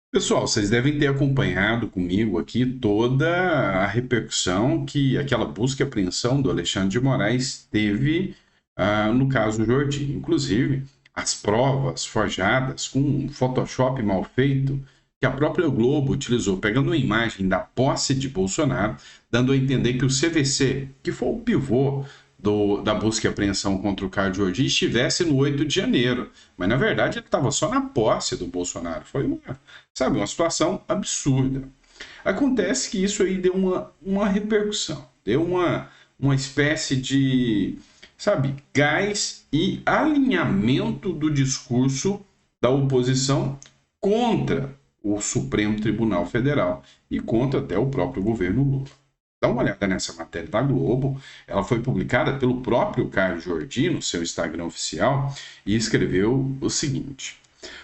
Pessoal, vocês devem ter acompanhado comigo aqui toda a repercussão que aquela busca e apreensão do Alexandre de Moraes teve no caso Jordi. Inclusive, as provas forjadas com um Photoshop mal feito que a própria Globo utilizou, pegando uma imagem da posse de Bolsonaro, dando a entender que o CVC, que foi o pivô da busca e apreensão contra o Carlos Jordi, estivesse no 8 de janeiro. Mas, na verdade, ele estava só na posse do Bolsonaro. Foi uma situação absurda. Acontece que isso aí deu uma repercussão, deu uma espécie de, gás e alinhamento do discurso da oposição contra o Supremo Tribunal Federal e contra até o próprio governo Lula. Dá uma olhada nessa matéria da Globo. Ela foi publicada pelo próprio Carlos Jordi no seu Instagram oficial e escreveu o seguinte: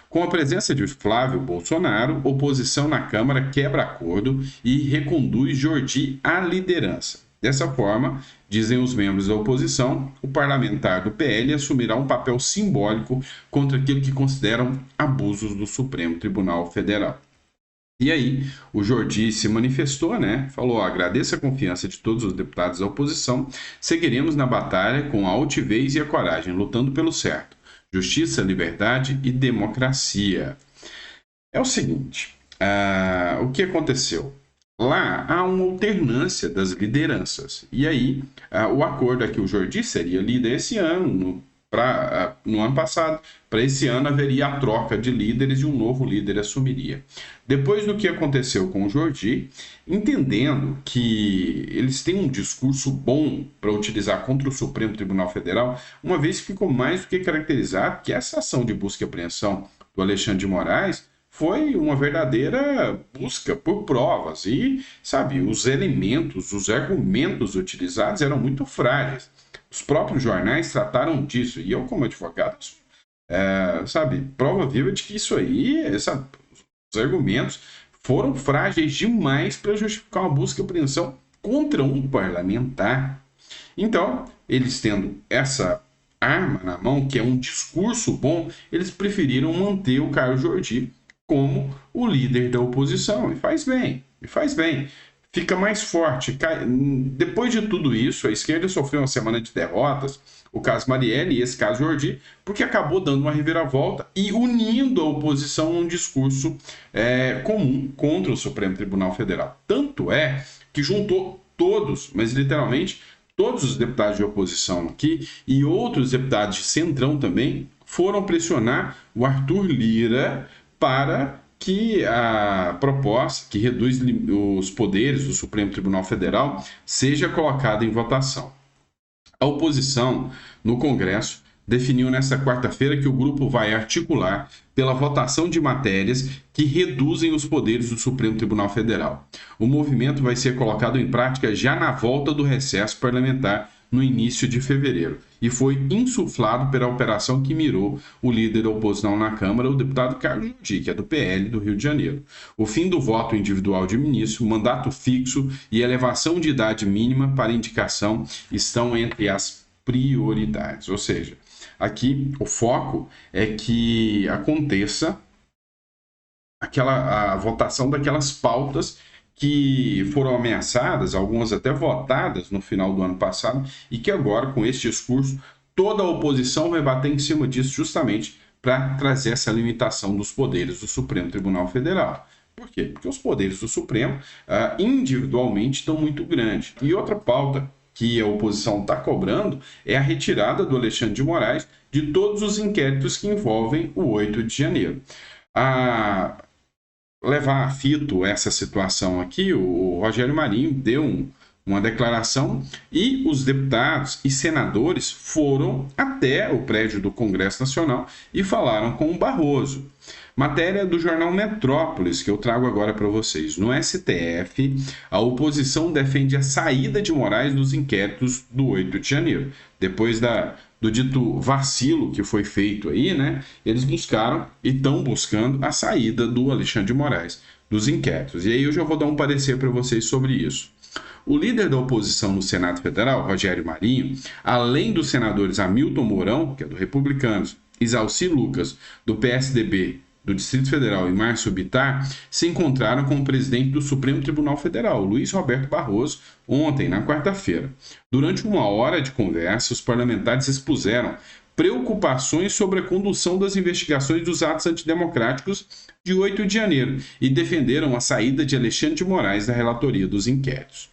com a presença de Flávio Bolsonaro, oposição na Câmara quebra acordo e reconduz Jordi à liderança. Dessa forma, dizem os membros da oposição, o parlamentar do PL assumirá um papel simbólico contra aquilo que consideram abusos do Supremo Tribunal Federal. E aí, o Jordi se manifestou, né? Falou: agradeço a confiança de todos os deputados da oposição, seguiremos na batalha com a altivez e a coragem, lutando pelo certo. Justiça, liberdade e democracia. É o seguinte, o que aconteceu? Lá há uma alternância das lideranças. E aí, o acordo é que o Jordi seria líder esse ano, no ano passado. Para esse ano haveria a troca de líderes e um novo líder assumiria. Depois do que aconteceu com o Jordi, entendendo que eles têm um discurso bom para utilizar contra o Supremo Tribunal Federal, uma vez que ficou mais do que caracterizado que essa ação de busca e apreensão do Alexandre de Moraes foi uma verdadeira busca por provas e, os elementos, os argumentos utilizados eram muito frágeis. Os próprios jornais trataram disso e eu, como advogado, prova viva de que isso aí, os argumentos foram frágeis demais para justificar uma busca e apreensão contra um parlamentar. Então, eles tendo essa arma na mão, que é um discurso bom, eles preferiram manter o Carlos Jordi como o líder da oposição. E faz bem, Fica mais forte. Depois de tudo isso, a esquerda sofreu uma semana de derrotas, o caso Marielle e esse caso Jordi, porque acabou dando uma reviravolta e unindo a oposição num discurso comum contra o Supremo Tribunal Federal. Tanto é que juntou todos, mas literalmente todos os deputados de oposição aqui e outros deputados de centrão também foram pressionar o Arthur Lira para que a proposta que reduz os poderes do Supremo Tribunal Federal seja colocada em votação. A oposição no Congresso definiu nesta quarta-feira que o grupo vai articular pela votação de matérias que reduzem os poderes do Supremo Tribunal Federal. O movimento vai ser colocado em prática já na volta do recesso parlamentar no início de fevereiro e foi insuflado pela operação que mirou o líder da oposição na Câmara, o deputado Carlos Jordi, que é do PL do Rio de Janeiro. O fim do voto individual de ministro, mandato fixo e elevação de idade mínima para indicação estão entre as prioridades. Ou seja, aqui o foco é que aconteça a votação daquelas pautas que foram ameaçadas, algumas até votadas no final do ano passado, e que agora, com esse discurso, toda a oposição vai bater em cima disso justamente para trazer essa limitação dos poderes do Supremo Tribunal Federal. Por quê? Porque os poderes do Supremo individualmente estão muito grandes. E outra pauta que a oposição está cobrando é a retirada do Alexandre de Moraes de todos os inquéritos que envolvem o 8 de janeiro. Levar a fito essa situação aqui, o Rogério Marinho deu uma declaração e os deputados e senadores foram até o prédio do Congresso Nacional e falaram com o Barroso. Matéria do jornal Metrópolis, que eu trago agora para vocês. No STF, a oposição defende a saída de Moraes dos inquéritos do 8 de janeiro. Depois do dito vacilo que foi feito aí, né? Eles buscaram e estão buscando a saída do Alexandre de Moraes dos inquéritos. E aí eu já vou dar um parecer para vocês sobre isso. O líder da oposição no Senado Federal, Rogério Marinho, além dos senadores Hamilton Mourão, que é do Republicanos, Isalci Lucas, do PSDB, do Distrito Federal e Márcio Bittar se encontraram com o presidente do Supremo Tribunal Federal, Luiz Roberto Barroso, ontem, na quarta-feira. Durante uma hora de conversa, os parlamentares expuseram preocupações sobre a condução das investigações dos atos antidemocráticos de 8 de janeiro e defenderam a saída de Alexandre de Moraes da relatoria dos inquéritos.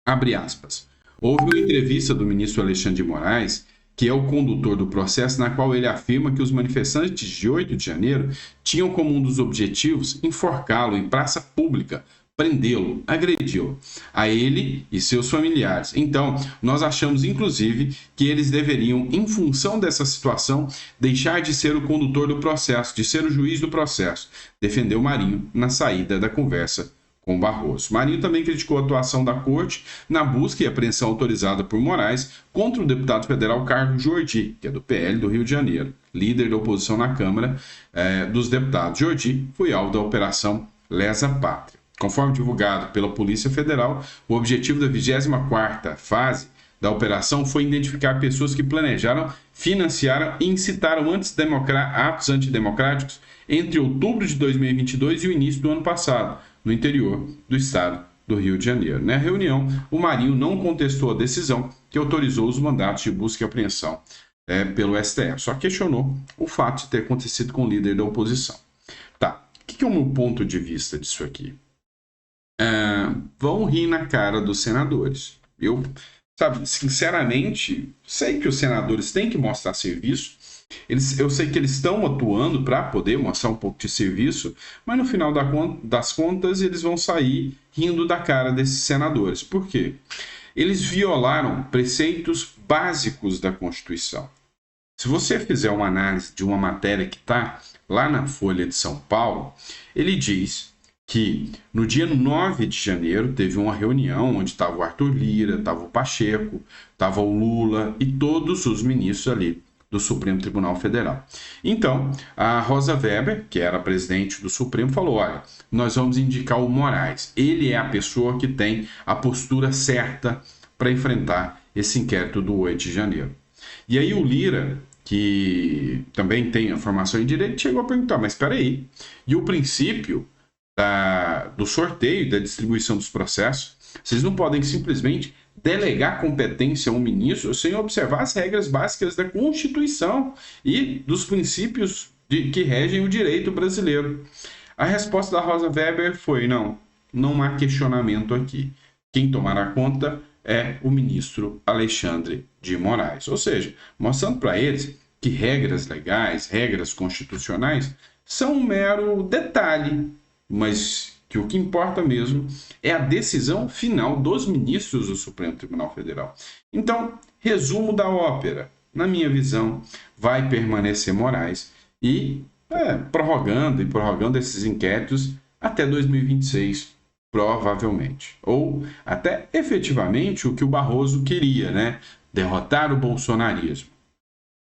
Abre aspas. Houve uma entrevista do ministro Alexandre de Moraes, que é o condutor do processo, na qual ele afirma que os manifestantes de 8 de janeiro tinham como um dos objetivos enforcá-lo em praça pública, prendê-lo, agredi-lo, a ele e seus familiares. Então, nós achamos, inclusive, que eles deveriam, em função dessa situação, deixar de ser o condutor do processo, de ser o juiz do processo, defendeu Marinho na saída da conversa com Barroso. Marinho também criticou a atuação da corte na busca e apreensão autorizada por Moraes contra o deputado federal Carlos Jordi, que é do PL do Rio de Janeiro, líder da oposição na Câmara dos Deputados. Jordi foi alvo da Operação Lesa Pátria. Conforme divulgado pela Polícia Federal, o objetivo da 24ª fase da operação foi identificar pessoas que planejaram, financiaram e incitaram atos antidemocráticos entre outubro de 2022 e o início do ano passado, no interior do estado do Rio de Janeiro. Na reunião, o Marinho não contestou a decisão que autorizou os mandatos de busca e apreensão pelo STF, só questionou o fato de ter acontecido com o líder da oposição. Tá, o que é o meu ponto de vista disso aqui? Vão rir na cara dos senadores. Eu, sinceramente, sei que os senadores têm que mostrar serviço. Eu sei que eles estão atuando para poder mostrar um pouco de serviço, mas no final das contas eles vão sair rindo da cara desses senadores. Por quê? Eles violaram preceitos básicos da Constituição. Se você fizer uma análise de uma matéria que está lá na Folha de São Paulo, ele diz que no dia 9 de janeiro teve uma reunião onde estava o Arthur Lira, estava o Pacheco, estava o Lula e todos os ministros ali do Supremo Tribunal Federal. Então, a Rosa Weber, que era a presidente do Supremo, falou, olha, nós vamos indicar o Moraes. Ele é a pessoa que tem a postura certa para enfrentar esse inquérito do 8 de janeiro. E aí o Lira, que também tem a formação em direito, chegou a perguntar, mas espera aí, e o princípio do sorteio, da distribuição dos processos, vocês não podem simplesmente delegar competência a um ministro sem observar as regras básicas da Constituição e dos princípios que regem o direito brasileiro. A resposta da Rosa Weber foi, não há questionamento aqui. Quem tomará conta é o ministro Alexandre de Moraes. Ou seja, mostrando para eles que regras legais, regras constitucionais, são um mero detalhe, mas que o que importa mesmo é a decisão final dos ministros do Supremo Tribunal Federal. Então, resumo da ópera. Na minha visão, vai permanecer Moraes e prorrogando esses inquéritos até 2026, provavelmente. Ou até efetivamente o que o Barroso queria, né? Derrotar o bolsonarismo.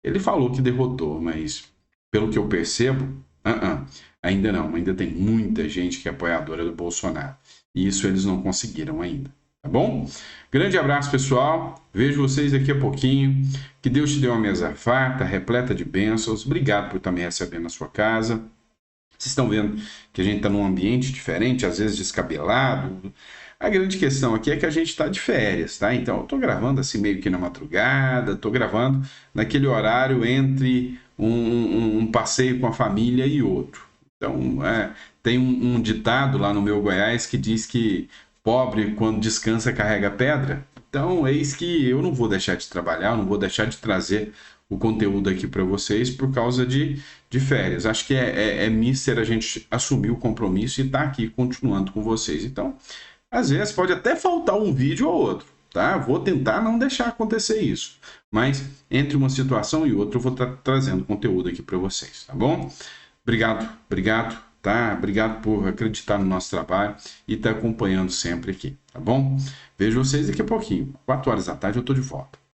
Ele falou que derrotou, mas pelo que eu percebo, ainda não. Ainda tem muita gente que é apoiadora do Bolsonaro. E isso eles não conseguiram ainda. Tá bom? Grande abraço, pessoal. Vejo vocês daqui a pouquinho. Que Deus te dê uma mesa farta, repleta de bênçãos. Obrigado por estar me recebendo na sua casa. Vocês estão vendo que a gente está num ambiente diferente, às vezes descabelado. A grande questão aqui é que a gente está de férias, tá? Então, eu estou gravando assim meio que na madrugada, estou gravando naquele horário entre um passeio com a família e outro. Então, tem um ditado lá no meu Goiás que diz que pobre, quando descansa, carrega pedra. Então, eis que eu não vou deixar de trabalhar, não vou deixar de trazer o conteúdo aqui para vocês por causa de férias. Acho que é mister a gente assumir o compromisso e estar aqui continuando com vocês. Então, às vezes pode até faltar um vídeo ou outro, tá? Vou tentar não deixar acontecer isso. Mas entre uma situação e outra eu vou estar trazendo conteúdo aqui para vocês, tá bom? Obrigado, tá? Obrigado por acreditar no nosso trabalho e estar acompanhando sempre aqui, tá bom? Vejo vocês daqui a pouquinho. 4 horas da tarde eu tô de volta.